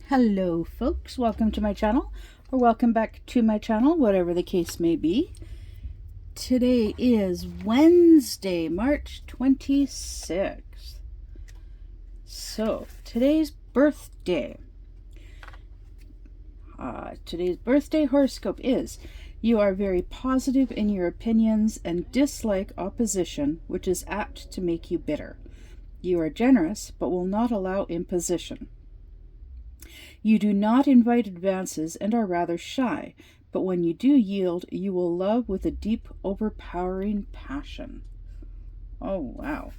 Hello folks, welcome to my channel, or welcome back to my channel, whatever the case may be. Today is Wednesday, March 26th. So, today's birthday. Today's birthday horoscope is: you are very positive in your opinions and dislike opposition, which is apt to make you bitter. You are generous, but will not allow imposition. You do not invite advances and are rather shy, but when you do yield, you will love with a deep, overpowering passion. Oh, wow.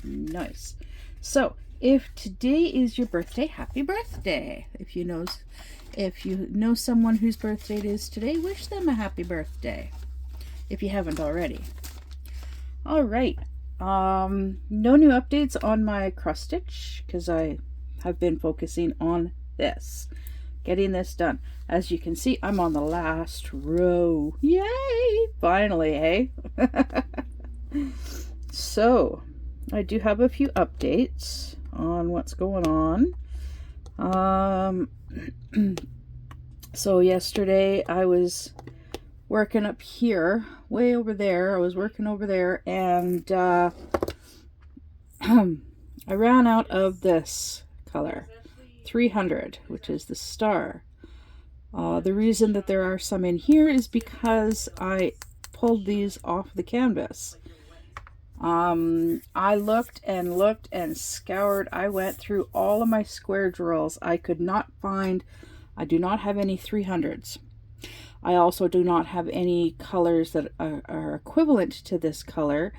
Nice. So, if today is your birthday, happy birthday. If you know someone whose birthday it is today, wish them a happy birthday, if you haven't already. All right. No new updates on my cross stitch, because I have been focusing on getting this done. As you can see, I'm on the last row. Yay! Finally, hey? So, I do have a few updates on what's going on. So yesterday I was working up here, way over there. I was working over there, and I ran out of this color. 300, which is the star. The reason that there are some in here is because I pulled these off the canvas. I looked and scoured. I went through all of my square drills. I do not have any 300s. I also do not have any colors that are equivalent to this color.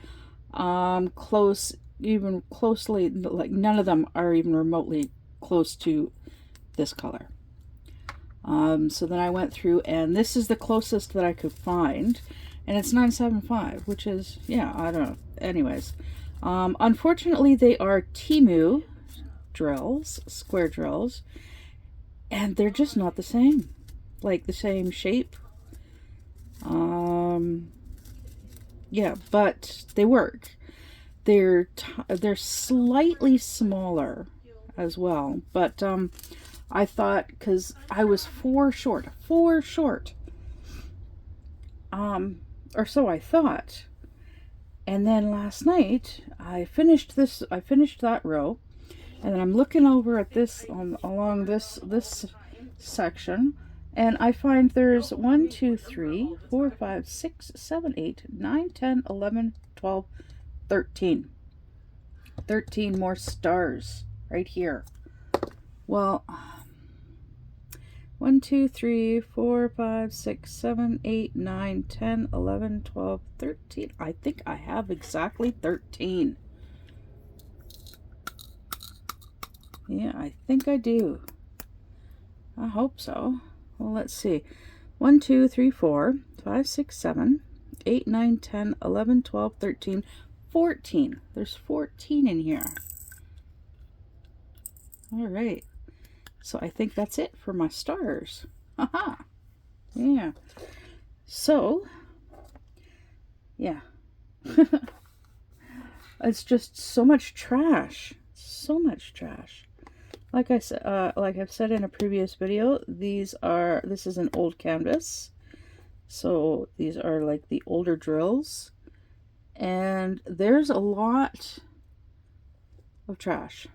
Even closely, like none of them are even remotely close to this color. So then I went through, and this is the closest that I could find, and it's 975, which is, yeah, I don't know. Anyways, unfortunately they are Temu drills, square drills, and they're just not the same, like the same shape. Yeah, but they work. They're slightly smaller as well, but I thought, because I was four short, or so I thought. And then last night I finished that row, and then I'm looking over at this along this section, and I find there's 1 2 3 4 5 6 7 8 9 10 11 12 13 more stars right here. Well, 1 2 3 4 5 6 7 8 9 10 11 12 13. I think I have exactly 13. Yeah, I think I do. I hope so. Well, let's see. 1 2 3 4 5 6 7 8 9 10 11 12 13 14. There's 14 in here. All right. So I think that's it for my stars. Haha. Yeah. So, yeah. It's just so much trash. So much trash. Like I said, like I've said in a previous video, this is an old canvas. So these are like the older drills. And there's a lot of trash.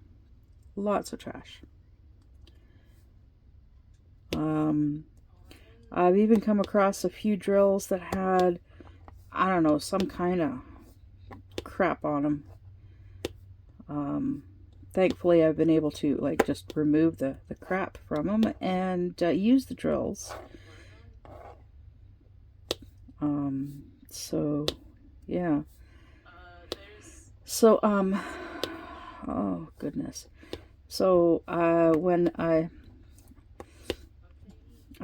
Lots of trash. I've even come across a few drills that had, I don't know, some kind of crap on them. Thankfully, I've been able to like just remove the crap from them and use the drills. So yeah. So oh goodness. So when I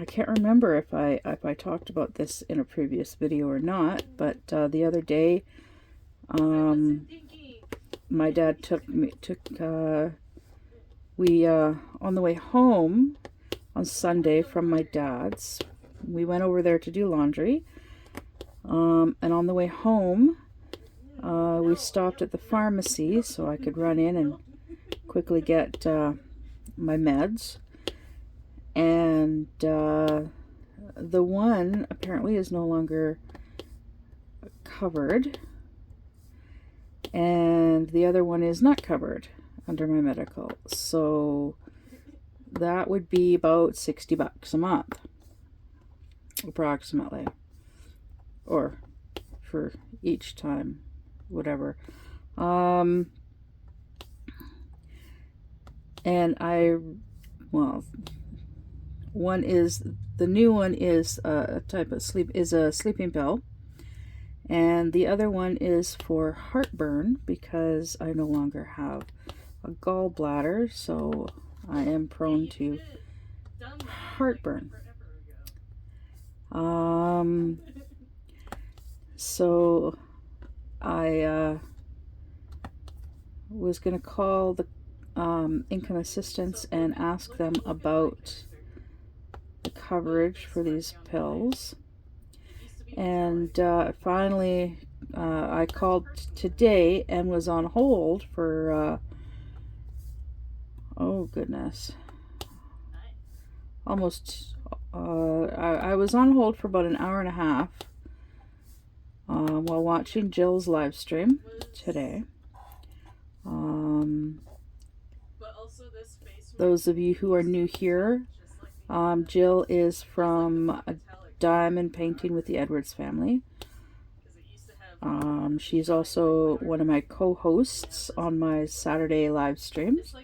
can't remember if I talked about this in a previous video or not, but the other day, my dad we on the way home on Sunday from my dad's, we went over there to do laundry, and on the way home, we stopped at the pharmacy so I could run in and quickly get my meds. And the one apparently is no longer covered, and the other one is not covered under my medical. So that would be about $60 a month, approximately, or for each time, whatever. And the new one is a type of sleeping pill, and the other one is for heartburn because I no longer have a gallbladder, so I am prone to heartburn. So I was going to call the income assistance and ask them about the coverage for these pills. And finally, I called today and was on hold for, oh goodness, almost, I was on hold for about an hour and a half while watching Jill's live stream today. Those of you who are new here, Jill is from Diamond Painting with the Edwards family. She's also one of my co-hosts on my Saturday live streams,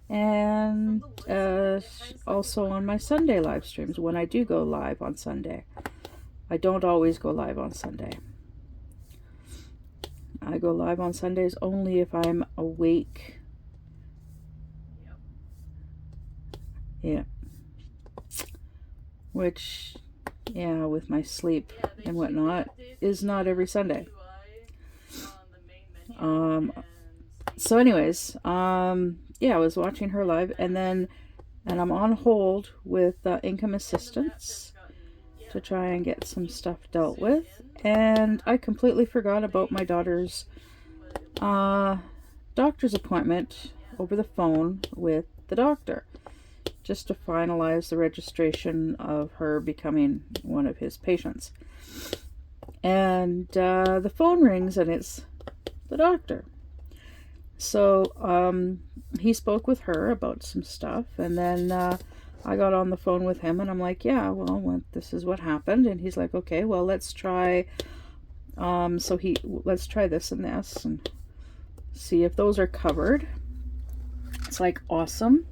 and also on my Sunday live streams when I do go live on Sunday. I don't always go live on Sunday. I go live on Sundays only if I'm awake. Yeah. Which, yeah, with my sleep and whatnot, is not every Sunday. So anyways, yeah, I was watching her live, and I'm on hold with income assistance to try and get some stuff dealt with, and I completely forgot about my daughter's doctor's appointment over the phone with the doctor, just to finalize the registration of her becoming one of his patients. And the phone rings, and it's the doctor. So he spoke with her about some stuff, and then I got on the phone with him, and I'm like, yeah, well, this is what happened. And he's like, okay, well, let's try let's try this and this and see if those are covered. It's like, awesome.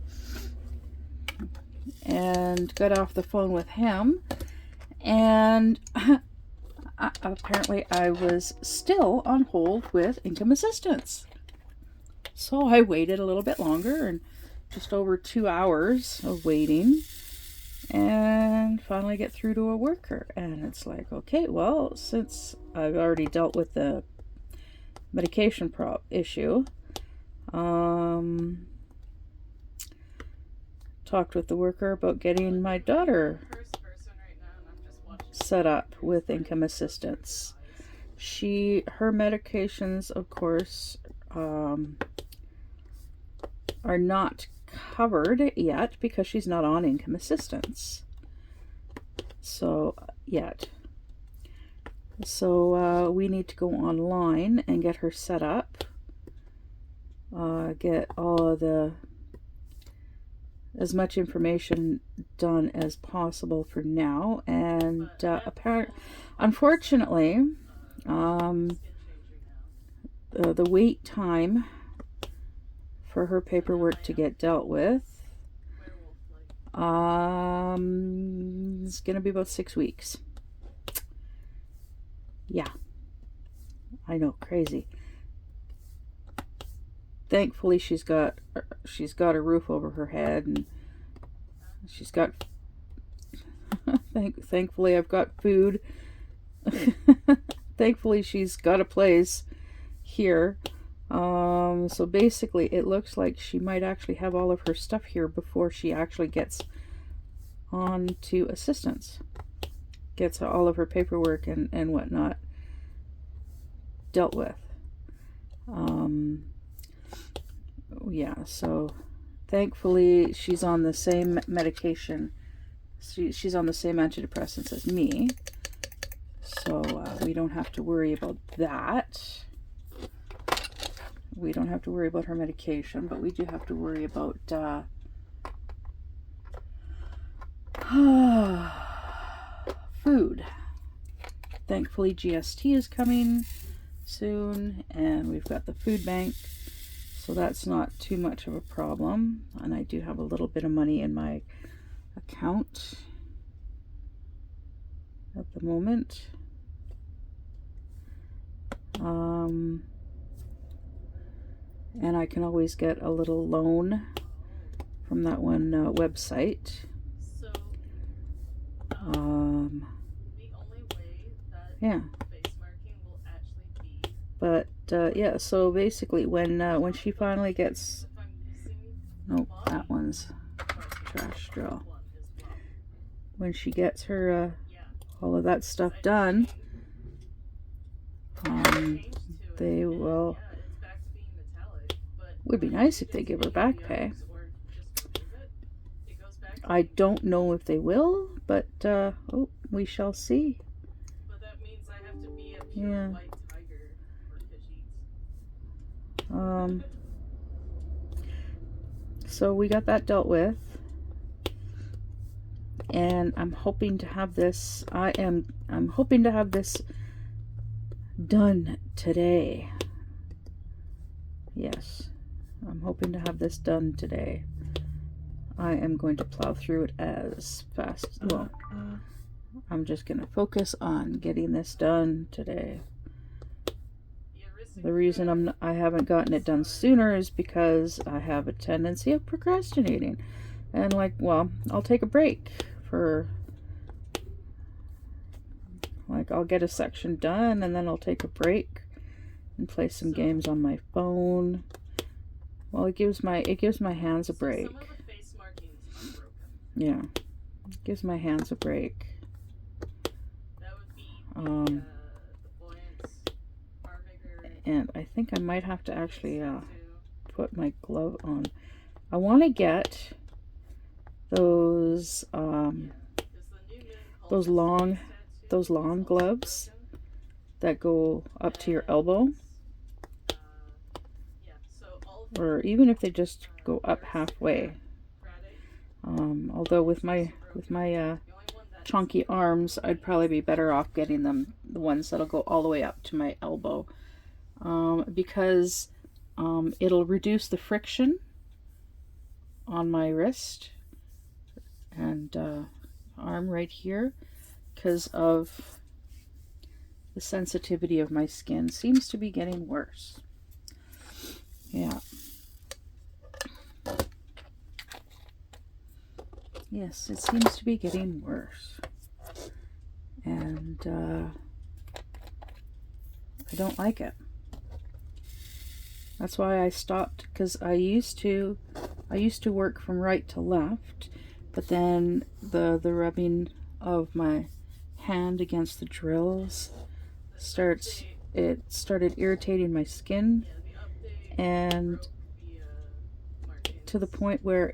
And got off the phone with him, and apparently I was still on hold with income assistance. So I waited a little bit longer, and just over 2 hours of waiting, and finally get through to a worker. And it's like, okay, well, since I've already dealt with the medication issue, talked with the worker about getting my daughter set up with income assistance. Her medications, of course, are not covered yet because she's not on income assistance. So we need to go online and get her set up, get all of as much information done as possible for now. And unfortunately, the wait time for her paperwork to get dealt with is going to be about 6 weeks. Yeah, I know, crazy. Thankfully, she's got a roof over her head, and she's got. Thankfully, I've got food. Thankfully, she's got a place here. So basically, it looks like she might actually have all of her stuff here before she actually gets on to assistance, gets all of her paperwork and whatnot dealt with. Yeah, so thankfully she's on the same medication she's on the same antidepressants as me, so we don't have to worry about that. We don't have to worry about her medication, but we do have to worry about food. Thankfully, GST is coming soon, and we've got the food bank, so that's not too much of a problem. And I do have a little bit of money in my account at the moment. And I can always get a little loan from that one website. So, the only way that yeah. face marking will actually be. But yeah, so basically, when she finally gets, nope, that one's trash drill. When she gets her all of that stuff done, they will. Would be nice if they give her back pay. I don't know if they will, but oh, we shall see. But that means I have to be a pure white tiger for fish eats. So we got that dealt with, and I'm hoping to have this. I'm hoping to have this done today. Yes, I'm hoping to have this done today. I am going to plow through it as fast. Well, I'm just going to focus on getting this done today. The reason I haven't gotten it done sooner is because I have a tendency of procrastinating. And like, well, I'll take a break for, like, I'll get a section done and then I'll take a break and play some games on my phone. Well, it gives my hands a break. Some of the face markings are broken. Yeah, it gives my hands a break. That would be the buoyance, and I think I might have to actually put my glove on. I want to get those long gloves that go up to your elbow, or even if they just go up halfway. Although with my chunky arms, I'd probably be better off getting the ones that'll go all the way up to my elbow, because it'll reduce the friction on my wrist and arm right here, because of the sensitivity of my skin seems to be getting worse. Yeah. Yes, it seems to be getting worse. And I don't like it. That's why I stopped, because I used to work from right to left, but then the rubbing of my hand against the drills started irritating my skin, and to the point where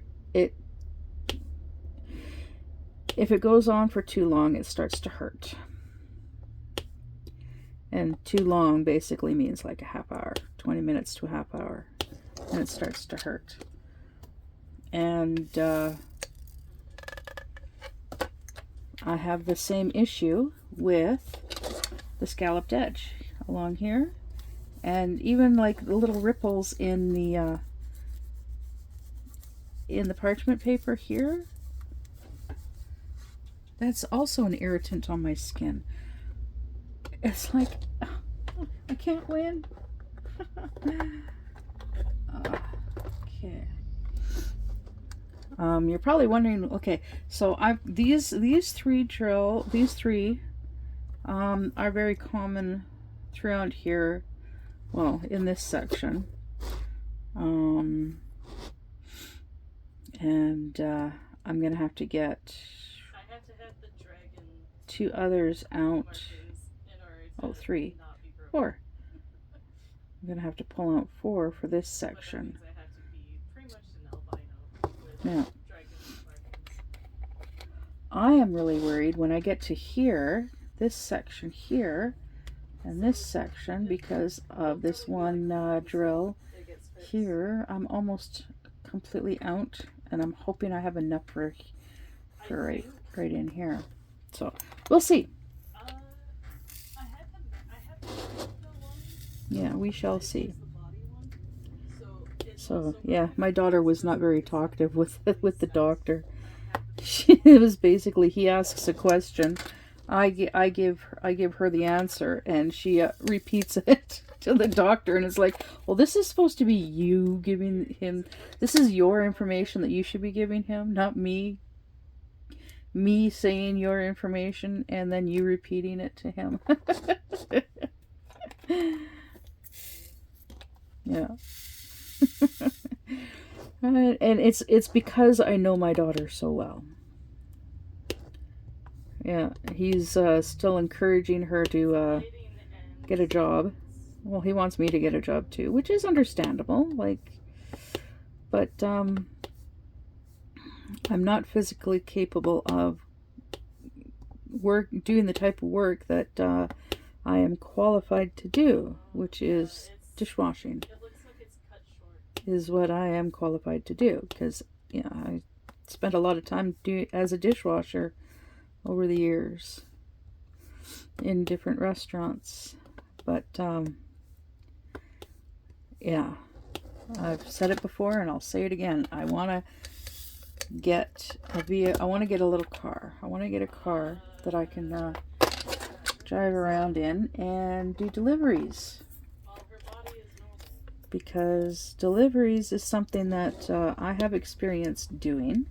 if it goes on for too long, it starts to hurt. And too long basically means like a half hour, 20 minutes to a half hour, and it starts to hurt. And I have the same issue with the scalloped edge along here, and even like the little ripples in the parchment paper here. That's also an irritant on my skin. It's like, I can't win. Okay. You're probably wondering, okay, so these three are very common throughout here. Well, in this section. And I'm gonna have to get two others out. Oh, 3, 4. I'm gonna have to pull out 4 for this section. Yeah. I am really worried when I get to here, this section here, and this section, because of this one drill here, I'm almost completely out, and I'm hoping I have enough for right in here. So we'll see. Yeah, we shall see. So yeah, my daughter was not very talkative with the doctor. It was basically, he asks a question, I give her the answer, and she repeats it to the doctor, and it's like, well, this is supposed to be you giving him, this is your information that you should be giving him, not me saying your information and then you repeating it to him. Yeah. And it's because I know my daughter so well. Yeah, he's still encouraging her to get a job. Well, he wants me to get a job too, which is understandable. Like, but I'm not physically capable of doing the type of work that I am qualified to do, which is dishwashing. Is what I am qualified to do, because I spent a lot of time as a dishwasher over the years in different restaurants. But yeah, I've said it before and I'll say it again. I want to get I want to get a little car. I want to get a car that I can drive around in and do deliveries. Because deliveries is something that I have experience doing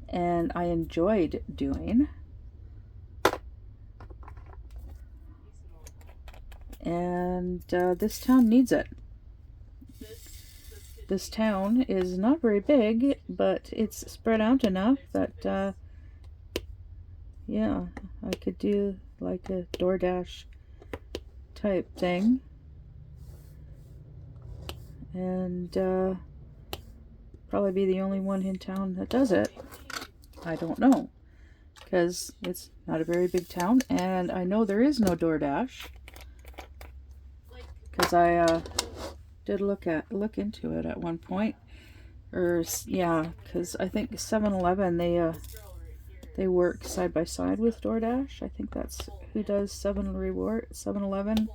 and I enjoyed doing. And this town needs it. This town is not very big, but it's spread out enough that, yeah, I could do like a DoorDash type thing. And probably be the only one in town that does it. I don't know, because it's not a very big town, and I know there is no DoorDash, because I did look into it at one point, or yeah, because I think 7-Eleven, they work side by side with DoorDash. I think that's who does 7-Eleven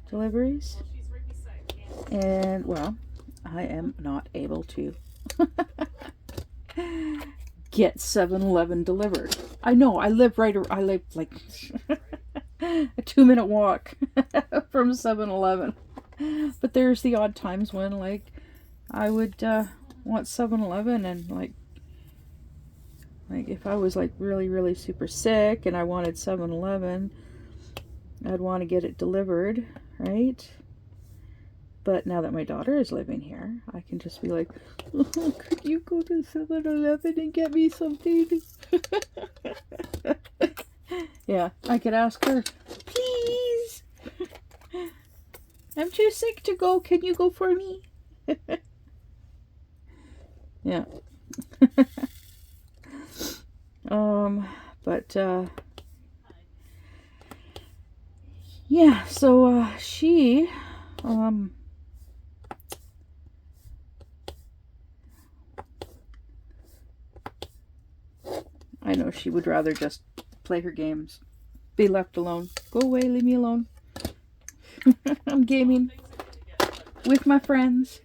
deliveries. And well, I am not able to get 7-Eleven delivered. I know, I live like a 2-minute walk from 7-Eleven. But there's the odd times when, like, I would want 7-Eleven, and like if I was like really, really super sick and I wanted 7-Eleven, I'd want to get it delivered, right? But now that my daughter is living here, I can just be like, oh, could you go to 7-Eleven and get me something? Yeah, I could ask her, please. I'm too sick to go. Can you go for me? Yeah. But yeah, so she I know she would rather just play her games, be left alone. Go away, leave me alone. I'm gaming with my friends.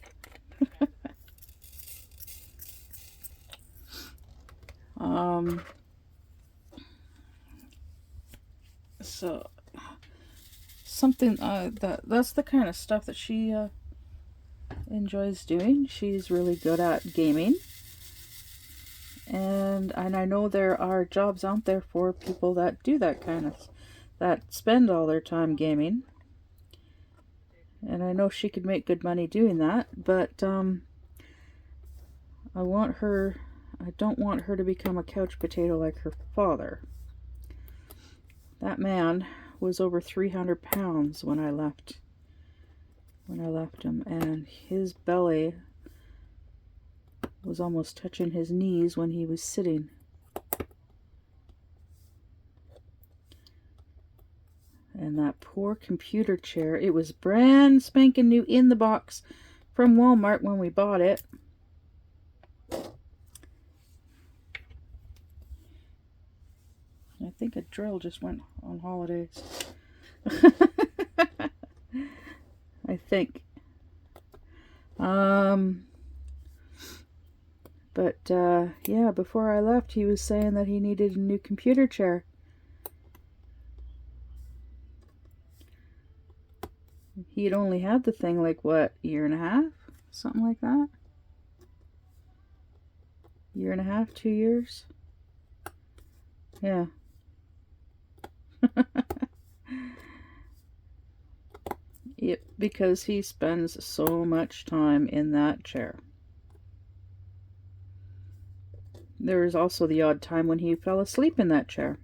So something that's the kind of stuff that she enjoys doing. She's really good at gaming. And I know there are jobs out there for people that do that that spend all their time gaming. And I know she could make good money doing that, but I don't want her to become a couch potato like her father. That man was over 300 pounds when I left him, and his belly was almost touching his knees when he was sitting. And that poor computer chair. It was brand spanking new in the box from Walmart when we bought it. I think a drill just went on holidays. I think. But yeah, before I left, he was saying that he needed a new computer chair. He had only had the thing like, what, year and a half? Something like that? Year and a half, 2 years? Yeah. Yep, because he spends so much time in that chair. There was also the odd time when he fell asleep in that chair.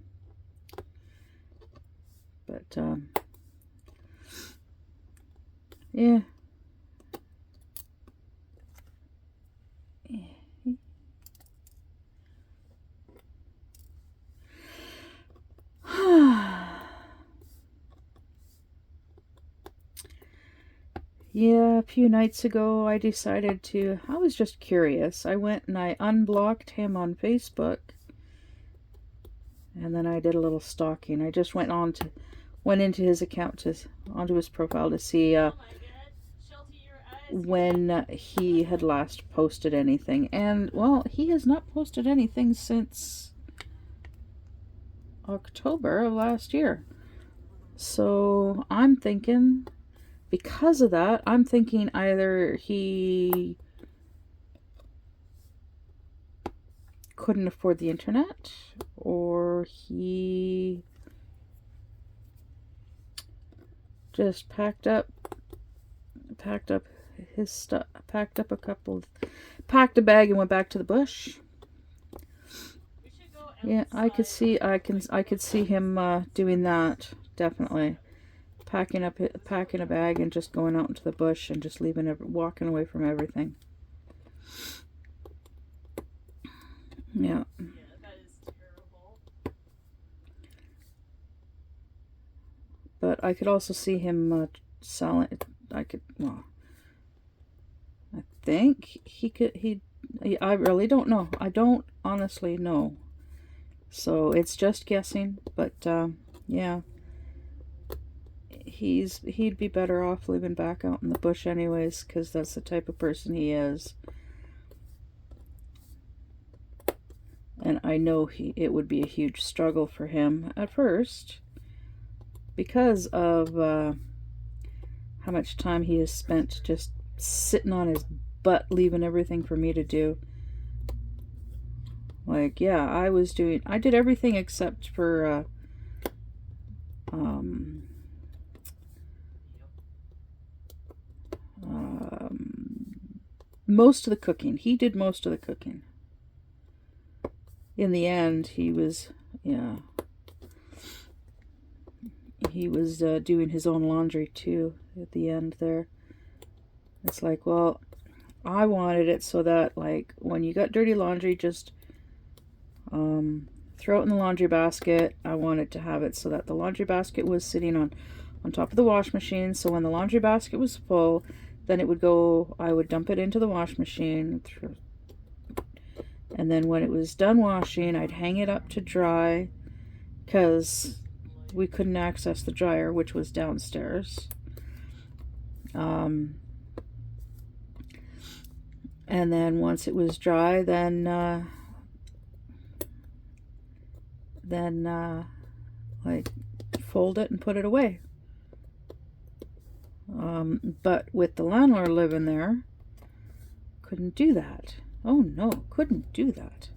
But, yeah. Yeah, a few nights ago I decided to, I was just curious. I went and I unblocked him on Facebook. And then I did a little stalking. I just went into his account onto his profile to see when he had last posted anything. And, well, he has not posted anything since October of last year. So I'm thinking, because of that, I'm thinking either he couldn't afford the internet, or he just packed up his stuff, packed a bag and went back to the bush. Yeah, I could see him doing that, definitely. Packing a bag and just going out into the bush and just walking away from everything. Yeah. Yeah, that is terrible. But I could also see him selling. I think he could. I really don't know. I don't honestly know. So it's just guessing. But yeah, he'd be better off living back out in the bush anyways, because that's the type of person he is. And I know it would be a huge struggle for him at first, because of how much time he has spent just sitting on his butt, leaving everything for me to do. Like, yeah, I did everything except for most of the cooking. He did most of the cooking. In the end, he was doing his own laundry too at the end there. It's like, well, I wanted it so that, like, when you got dirty laundry, just throw it in the laundry basket. I wanted to have it so that the laundry basket was sitting on top of the wash machine, so when the laundry basket was full, then I would dump it into the wash machine, and then when it was done washing, I'd hang it up to dry, because we couldn't access the dryer, which was downstairs. And then once it was dry, then like, fold it and put it away. But with the landlord living there, couldn't do that. Oh no, couldn't do that.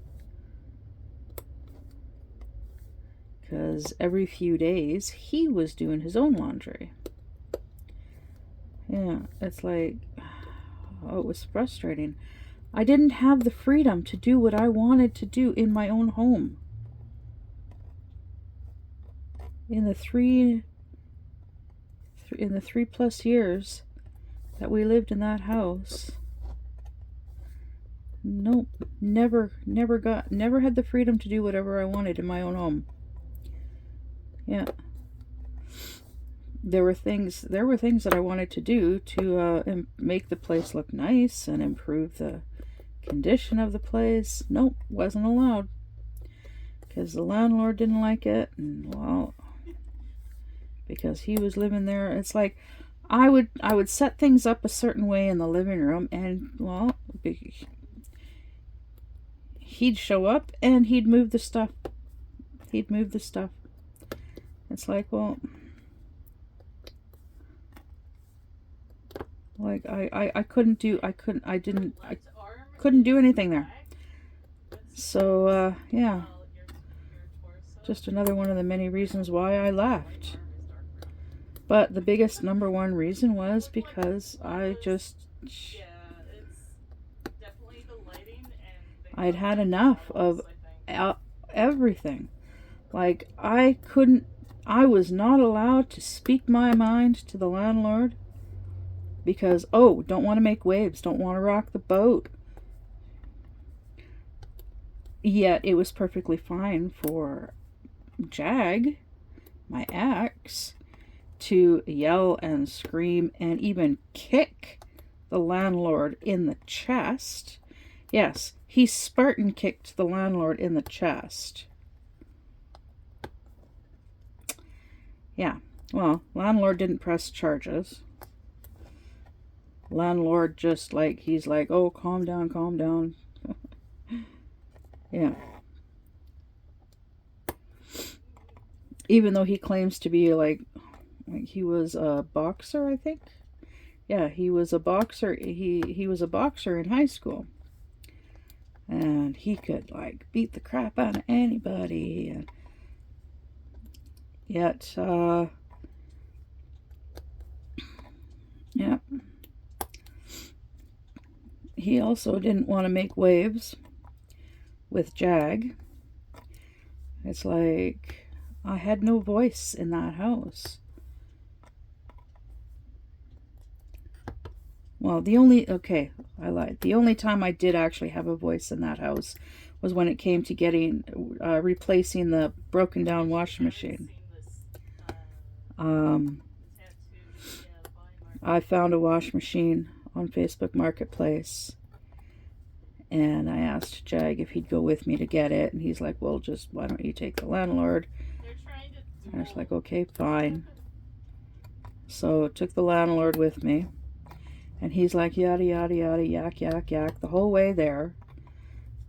Because every few days he was doing his own laundry. Yeah, it's like, oh, it was frustrating. I didn't have the freedom to do what I wanted to do in my own home. In the 3+ years that we lived in that house, nope, never had the freedom to do whatever I wanted in my own home. Yeah. there were things that I wanted to do to make the place look nice and improve the condition of the place. Nope, wasn't allowed because the landlord didn't like it, and well, because he was living there. It's like I would set things up a certain way in the living room, and well, he'd show up and he'd move the stuff. It's like, well, like I couldn't do anything there. So yeah, just another one of the many reasons why I left. But the biggest number one reason was because I'd had enough of everything. Like I was not allowed to speak my mind to the landlord because, oh, don't want to make waves, don't want to rock the boat. Yet it was perfectly fine for Jag, my ex, to yell and scream and even kick the landlord in the chest. Yes, he Spartan kicked the landlord in the chest. Yeah, well, landlord didn't press charges. Landlord just like, he's like, oh, calm down. Yeah. Even though he claims to be like he was a boxer, I think. Yeah, he was a boxer. He was a boxer in high school. And he could like beat the crap out of anybody. And yet, yeah. He also didn't want to make waves with Jag. It's like I had no voice in that house. Well, I lied. The only time I did actually have a voice in that house was when it came to replacing the broken down washing machine. I found a washing machine on Facebook Marketplace, and I asked Jag if he'd go with me to get it, and he's like, well, just why don't you take the landlord? And I was like, okay, fine. So took the landlord with me, and he's like, yada yada yada, yak yak yak the whole way there.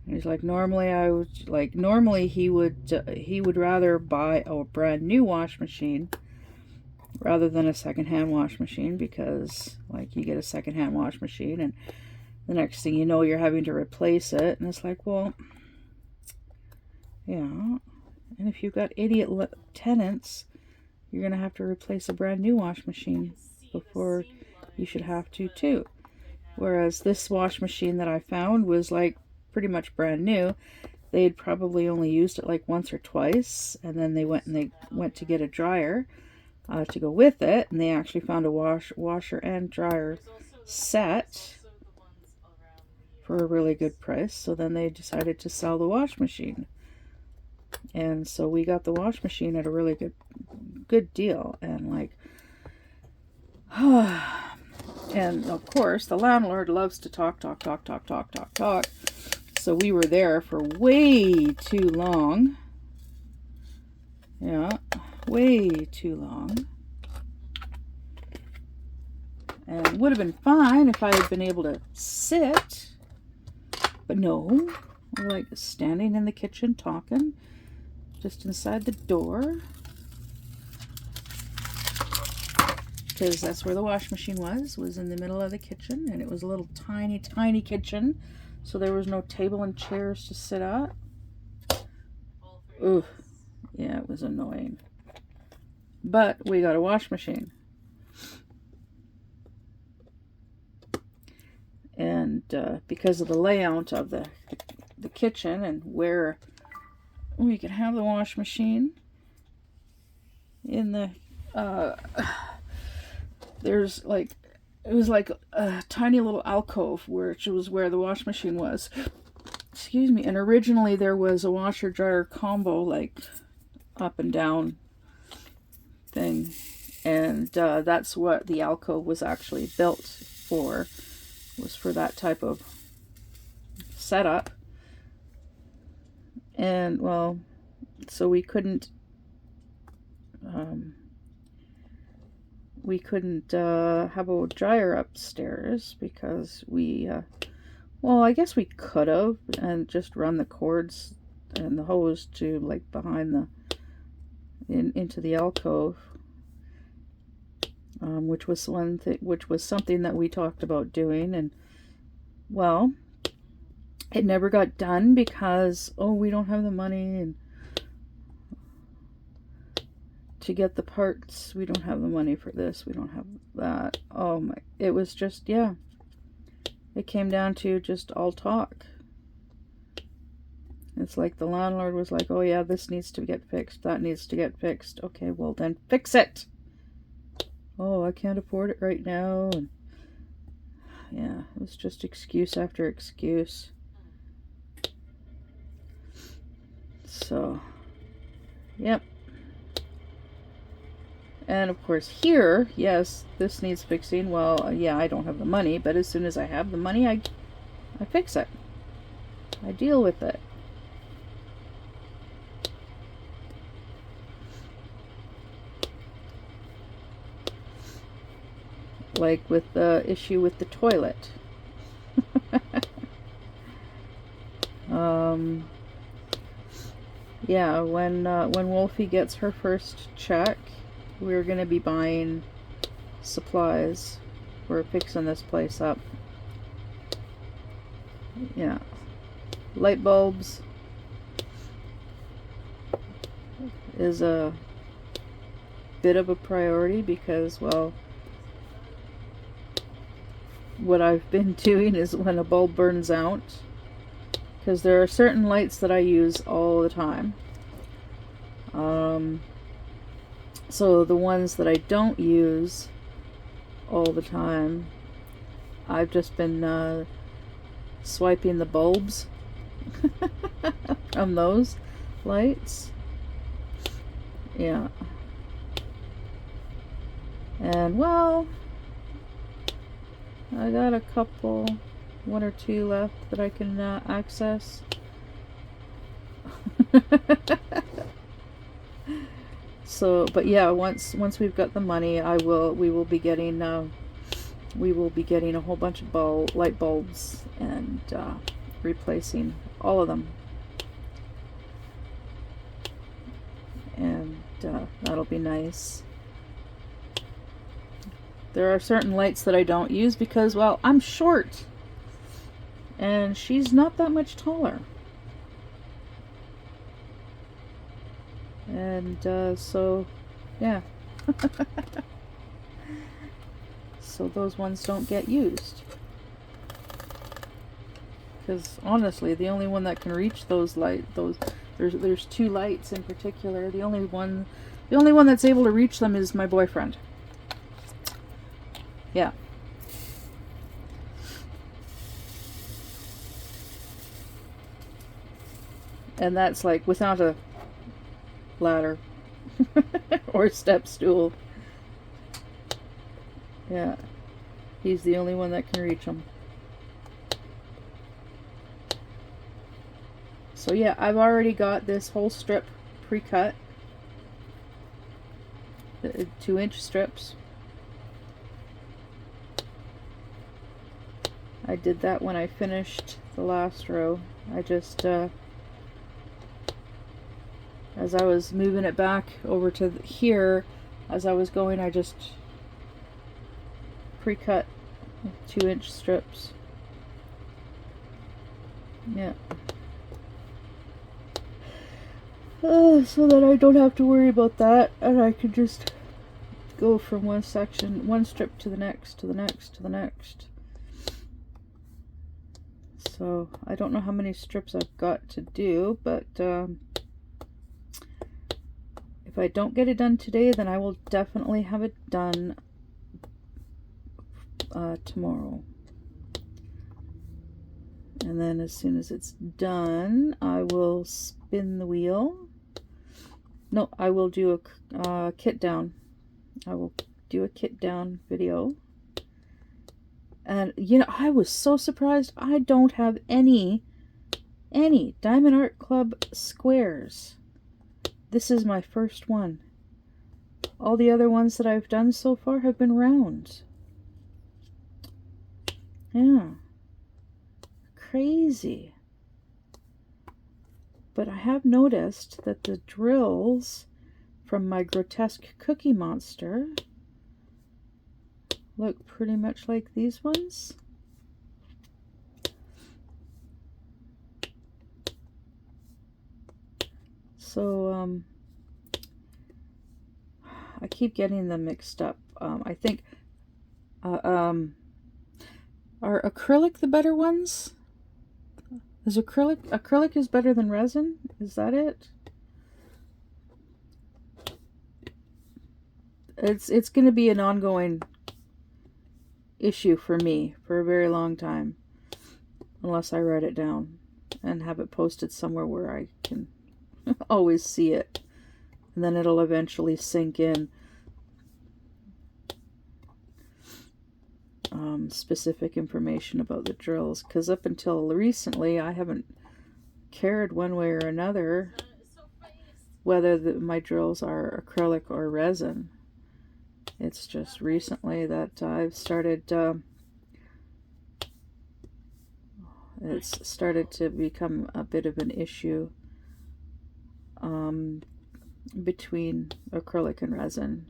And he's like, normally he would rather buy a brand new wash machine rather than a secondhand wash machine, because like you get a secondhand wash machine and the next thing you know you're having to replace it, and it's like, well, yeah, and if you've got idiot tenants, you're gonna have to replace a brand new wash machine before you should have to too. Whereas this wash machine that I found was like pretty much brand new. They had probably only used it like once or twice, and then they went to get a dryer to go with it, and they actually found a washer and dryer set for a really good price. So then they decided to sell the wash machine, and so we got the wash machine at a really good deal. And like and of course the landlord loves to talk. So we were there for way too long. Yeah, way too long. And would have been fine if I had been able to sit. But no, we're like standing in the kitchen talking just inside the door. Because that's where the wash machine was in the middle of the kitchen. And it was a little tiny kitchen. So there was no table and chairs to sit at. Ooh, yeah, it was annoying. But we got a wash machine. And because of the layout of the kitchen and where we could have the wash machine in the there's like, it was like a tiny little alcove which was where the wash machine was. Excuse me. And originally there was a washer dryer combo like up and down thing And that's what the alcove was actually built for, was for that type of setup. And well, so we couldn't have a dryer upstairs because well, I guess we could have and just run the cords and the hose to like behind the into the alcove, which was something that we talked about doing, and well, it never got done because we don't have the money, and to get the parts, we don't have the money for this, we don't have that. Oh my, it was just, yeah, it came down to just all talk. It's like the landlord was like, oh yeah, this needs to get fixed, that needs to get fixed. Okay, well then fix it. Oh, I can't afford it right now. And yeah, it was just excuse after excuse. So, yep. And of course here, yes, this needs fixing. Well, yeah, I don't have the money, but as soon as I have the money, I fix it. I deal with it. Like with the issue with the toilet. Yeah, when Wolfie gets her first check, we're gonna be buying supplies. We're fixing this place up. Yeah, light bulbs is a bit of a priority because, well, what I've been doing is when a bulb burns out, because there are certain lights that I use all the time. So the ones that I don't use all the time, I've just been swiping the bulbs from those lights. Yeah. And well, I got a couple, one or two left that I can access. So, but yeah, once we've got the money, we will be getting a whole bunch of light bulbs and replacing all of them, and that'll be nice. There are certain lights that I don't use because, well, I'm short and she's not that much taller. And so, yeah. So those ones don't get used. Because honestly, the only one that can reach those there's two lights in particular. The only one that's able to reach them is my boyfriend. Yeah. And that's like without a ladder or step stool. Yeah. He's the only one that can reach them. So yeah, I've already got this whole strip pre-cut. 2-inch strips. I did that when I finished the last row. I just as I was moving it back over to here, as I was going, I just pre-cut 2-inch strips. Yeah. So that I don't have to worry about that, and I can just go from one strip to the next, to the next, to the next. So I don't know how many strips I've got to do, but if I don't get it done today, then I will definitely have it done tomorrow. And then as soon as it's done, I will spin the wheel. No, I will do a kit down I will do a kit down video. And, you know, I was so surprised I don't have any Diamond Art Club squares. This is my first one. All the other ones that I've done so far have been round. Yeah. Crazy. But I have noticed that the drills from my grotesque Cookie Monster look pretty much like these ones. So, I keep getting them mixed up. I think, are acrylic the better ones? Is acrylic is better than resin? Is that it? It's going to be an ongoing issue for me for a very long time, unless I write it down and have it posted somewhere where I can always see it, and then it'll eventually sink in. Specific information about the drills, because up until recently I haven't cared one way or another whether my drills are acrylic or resin. It's just recently that I've started, it's started to become a bit of an issue between acrylic and resin.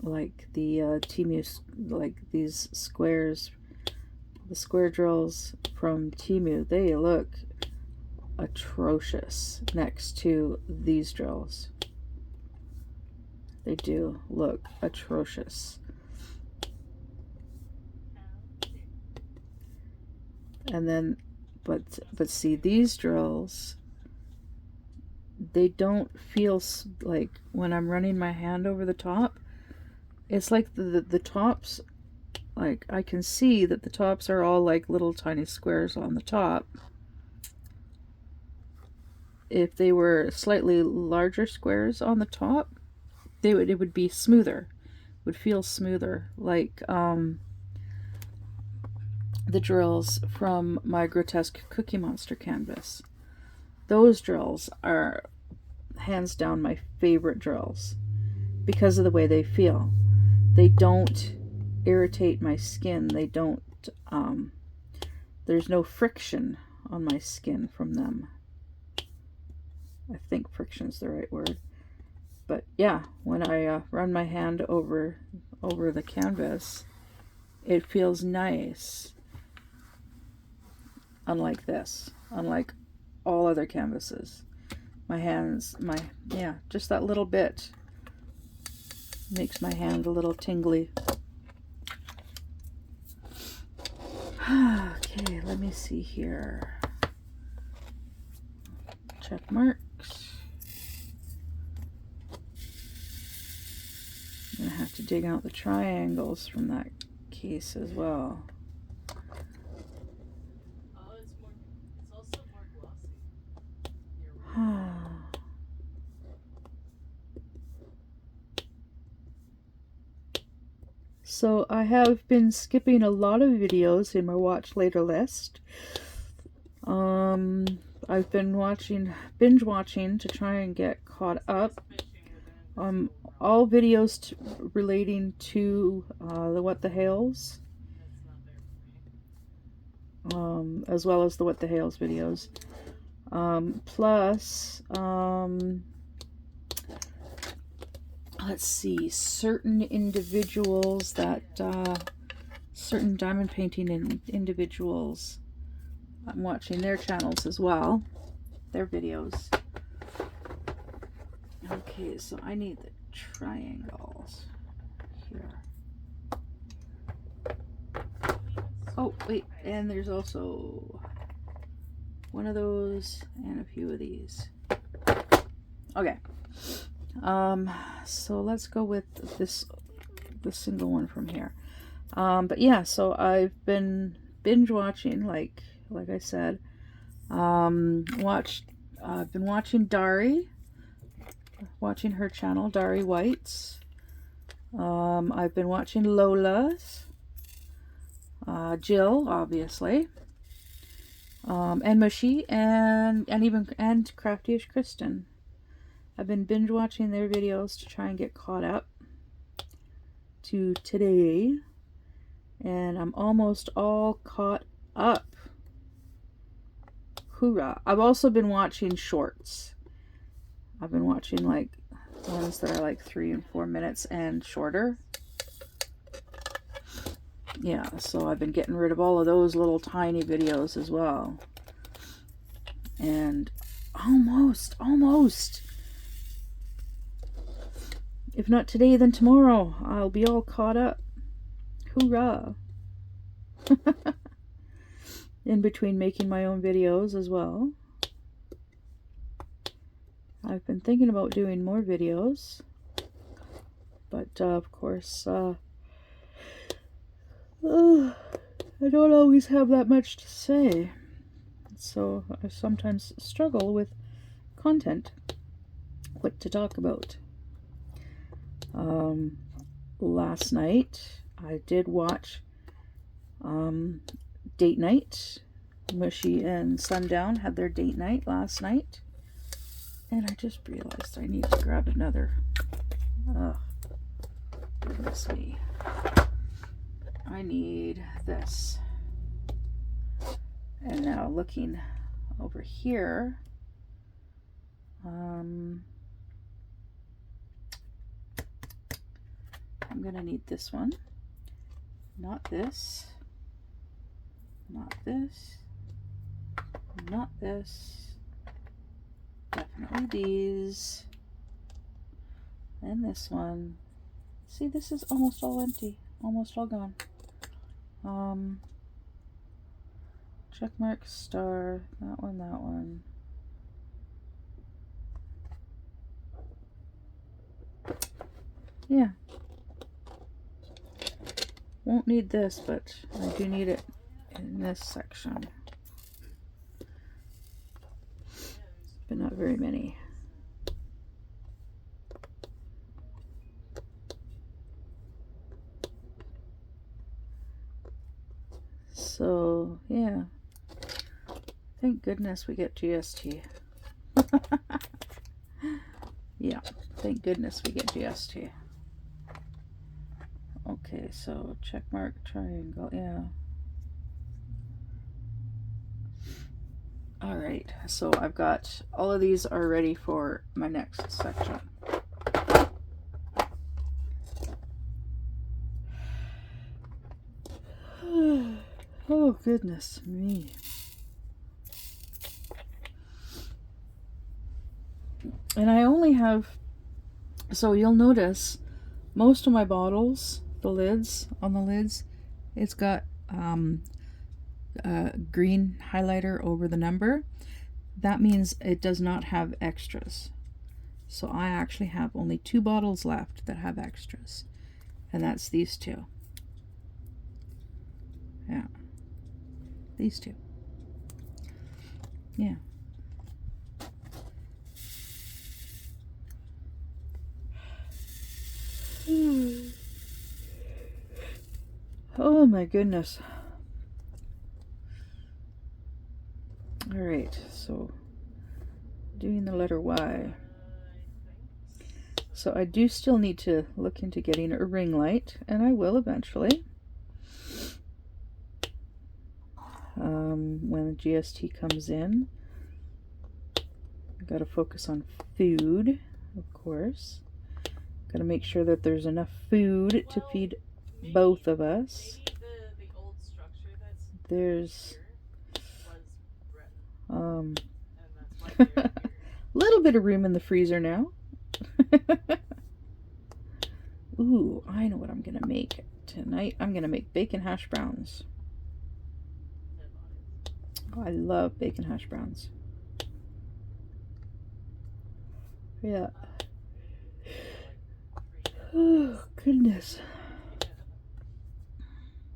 Like the Temu, like these squares, the square drills from Temu, they look atrocious next to these drills. They do look atrocious. And then, but see, these drills, they don't feel like, when I'm running my hand over the top, it's like the tops, like I can see that the tops are all like little tiny squares on the top. If they were slightly larger squares on the top, it would be smoother, would feel smoother, like the drills from my grotesque Cookie Monster canvas. Those drills are hands down my favorite drills because of the way they feel. They don't irritate my skin. They don't, there's no friction on my skin from them. I think friction's the right word. But yeah, when I run my hand over the canvas, it feels nice. Unlike this, unlike all other canvases. My hands, yeah, just that little bit makes my hand a little tingly. Okay, let me see here. Check marks. I'm gonna have to dig out the triangles from that case as well. Oh, it's also more glossy. So I have been skipping a lot of videos in my watch later list. I've been binge watching to try and get caught up. All videos relating to the What the Hales, as well as the What the Hales videos. Plus, let's see, certain individuals that, certain diamond painting individuals, I'm watching their channels as well, their videos. Okay, so I need the triangles here. Oh, wait, and there's also one of those and a few of these. Okay. So let's go with the single one from here. But yeah, so I've been binge watching, like I said. I've been watching Dari, watching her channel, Dari White's. I've been watching Lola's. Jill, obviously. And Mushy, and Crafty-ish Kristen. I've been binge watching their videos to try and get caught up to today. And I'm almost all caught up. Hoorah. I've also been watching shorts. I've been watching like ones that are like 3 and 4 minutes and shorter. Yeah, so I've been getting rid of all of those little tiny videos as well. And almost, if not today, then tomorrow, I'll be all caught up. Hoorah. In between making my own videos as well. I've been thinking about doing more videos. But, of course, I don't always have that much to say. So I sometimes struggle with content. What to talk about. Last night, I did watch date night. Mushy and Sundown had their date night last night. And I just realized I need to grab another. Oh, goodness me. I need this. And now looking over here, I'm gonna need this one. Not this. Not this. Not this. Definitely these. And this one. See, this is almost all empty. Almost all gone. Check mark, star, that one, that one. Yeah. Won't need this, but I do need it in this section. But not very many. So, yeah. Thank goodness we get GST. Yeah, thank goodness we get GST. Okay, so check mark, triangle, yeah. Alright, so I've got all of these are ready for my next section. Oh, goodness me. And I only have, so you'll notice most of my bottles, the lids, on the lids, it's got green highlighter over the number. That means it does not have extras. So I actually have only 2 bottles left that have extras. And that's these 2. Yeah. These 2. Yeah. Oh my goodness. Alright, so doing the letter Y. So I do still need to look into getting a ring light, and I will eventually. When the GST comes in. I've got to focus on food, of course. Got to make sure that there's enough food to feed both of us. The old structure that's There's and that's why they're here. little bit of room in the freezer now. Ooh, I know what I'm gonna make tonight. I'm gonna make bacon hash browns. Oh, I love bacon hash browns. Yeah. Oh, goodness.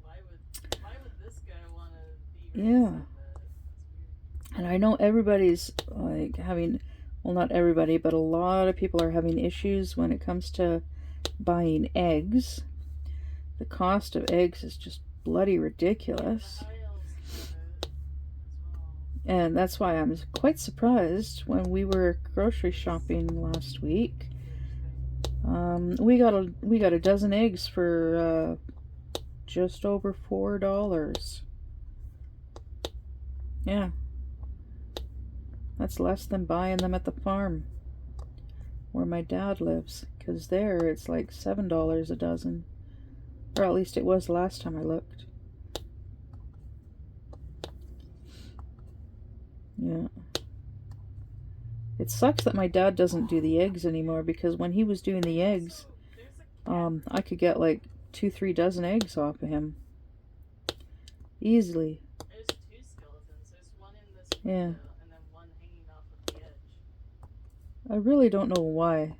Why would this guy want to be Yeah. And I know everybody's like having well, not everybody, but a lot of people are having issues when it comes to buying eggs. The cost of eggs is just bloody ridiculous. And that's why I'm quite surprised when we were grocery shopping last week. We got a dozen eggs for just over $4. Yeah, that's less than buying them at the farm where my dad lives, because there it's like $7 a dozen, or at least it was last time I looked. Yeah. It sucks that my dad doesn't do the eggs anymore, because when he was doing the eggs, I could get like 2-3 dozen eggs off of him easily. There's 2 skeletons. There's one in this Yeah. window and then one hanging off of the edge. I really don't know why.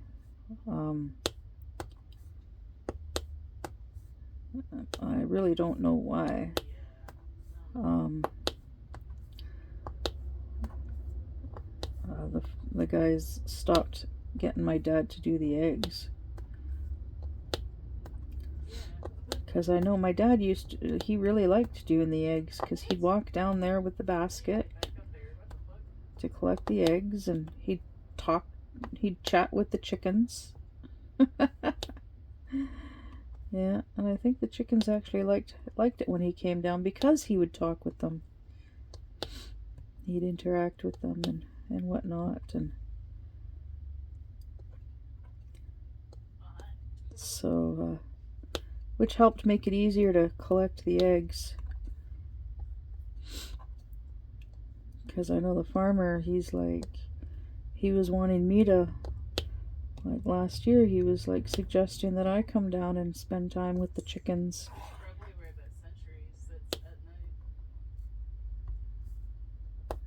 I really don't know why. The guys stopped getting my dad to do the eggs. Because I know my dad he really liked doing the eggs, because he'd walk down there with the basket to collect the eggs, and he'd chat with the chickens. Yeah, and I think the chickens actually liked it when he came down, because he would talk with them. He'd interact with them and whatnot, and so which helped make it easier to collect the eggs. Because I know the farmer, he was wanting me to, like last year, he was like suggesting that I come down and spend time with the chickens. Probably where that sentry sits at night.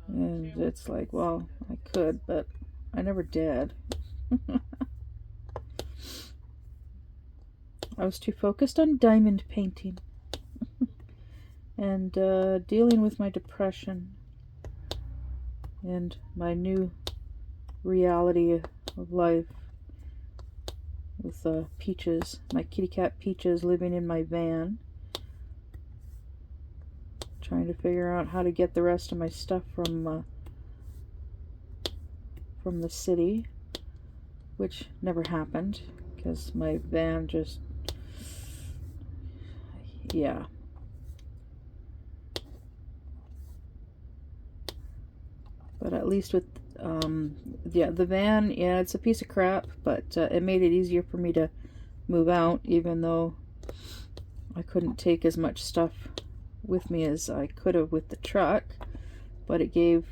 And it's like, well, I could, but I never did. I was too focused on diamond painting and dealing with my depression and my new reality of life with Peaches, my kitty cat Peaches, living in my van, trying to figure out how to get the rest of my stuff from the city, which never happened because my van just, yeah. But at least with the van, yeah, it's a piece of crap, but it made it easier for me to move out, even though I couldn't take as much stuff with me as I could have with the truck. But it gave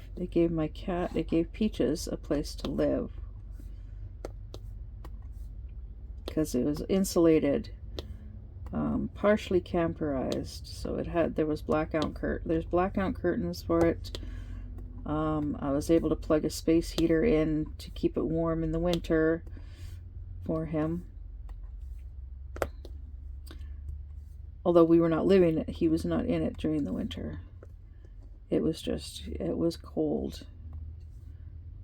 Peaches a place to live, because it was insulated, partially camperized, so there's blackout curtains for it. I was able to plug a space heater in to keep it warm in the winter for him. Although we were not living it, he was not in it during the winter. It was cold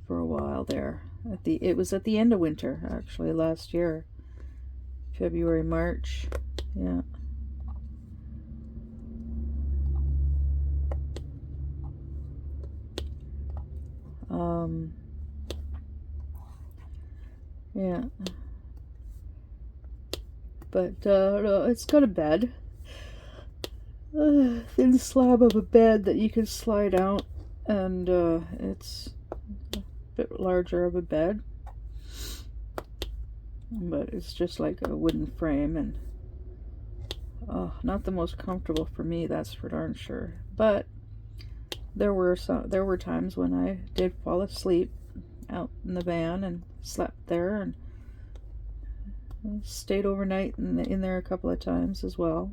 for a while there. It was at the end of winter, actually, last year. February, March. Yeah. Yeah. But no, it's got a bed. Thin slab of a bed that you can slide out, and it's a bit larger of a bed, but it's just like a wooden frame, and not the most comfortable for me, that's for darn sure. But there were times when I did fall asleep out in the van and slept there, and stayed overnight in there a couple of times as well.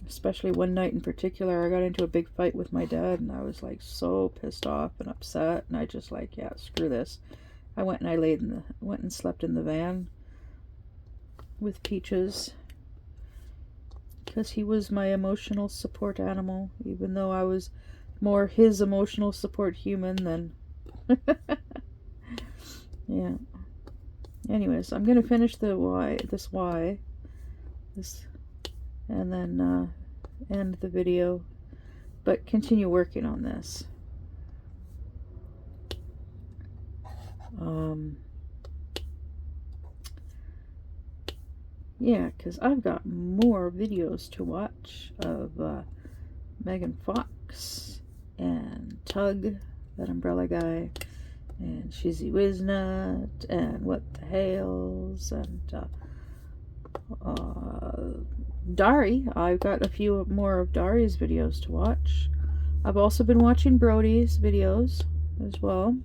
Especially one night in particular, I got into a big fight with my dad, and I was like so pissed off and upset, and I just like, yeah, screw this. I went and slept in the van with Peaches, because he was my emotional support animal, even though I was more his emotional support human than... Yeah. Anyways, I'm gonna finish the this and then end the video, but continue working on this. Yeah, because I've got more videos to watch of Megan Fox and Tug, that umbrella guy, and Shizzy Wiznut, and What the Hales, and Dari. I've got a few more of Dari's videos to watch. I've also been watching Brody's videos as well,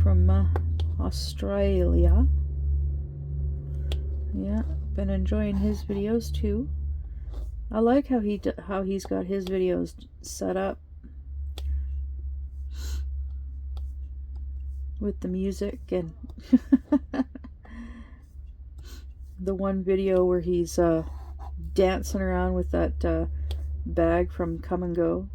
from Australia. Yeah, been enjoying his videos too. I like how he's got his videos set up with the music, and the one video where he's dancing around with that bag from Come and Go.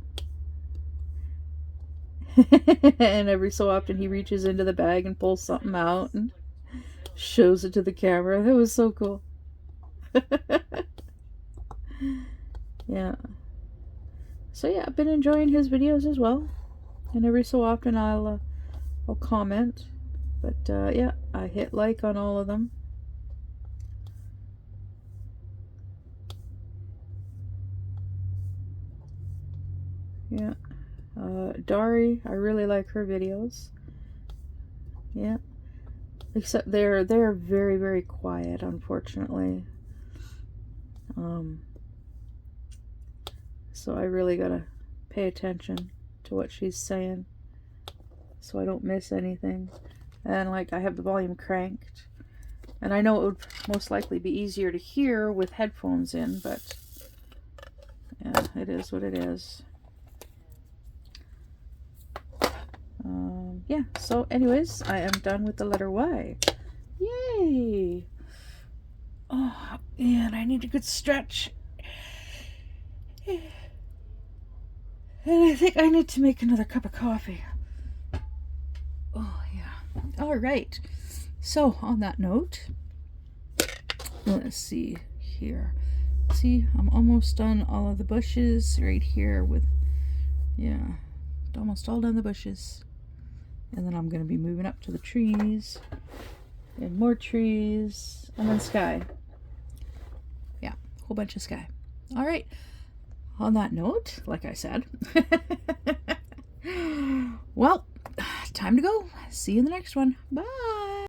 And every so often he reaches into the bag and pulls something out and shows it to the camera. That was so cool. Yeah. So yeah, I've been enjoying his videos as well, and every so often I'll comment. But yeah, I hit like on all of them. Yeah. Dari, I really like her videos. Yeah. Except they're very, very quiet, unfortunately. So I really gotta pay attention to what she's saying so I don't miss anything. And like, I have the volume cranked, and I know it would most likely be easier to hear with headphones in, but yeah, it is what it is. Yeah, so anyways, I am done with the letter Y. Yay! Oh, and I need a good stretch. And I think I need to make another cup of coffee. Oh, yeah. All right. So, on that note, let's see here. See, I'm almost done all of the bushes right here with, yeah, almost all done the bushes. And then I'm going to be moving up to the trees, and more trees, and then sky. Yeah, a whole bunch of sky. All right. On that note, like I said, well, time to go. See you in the next one. Bye.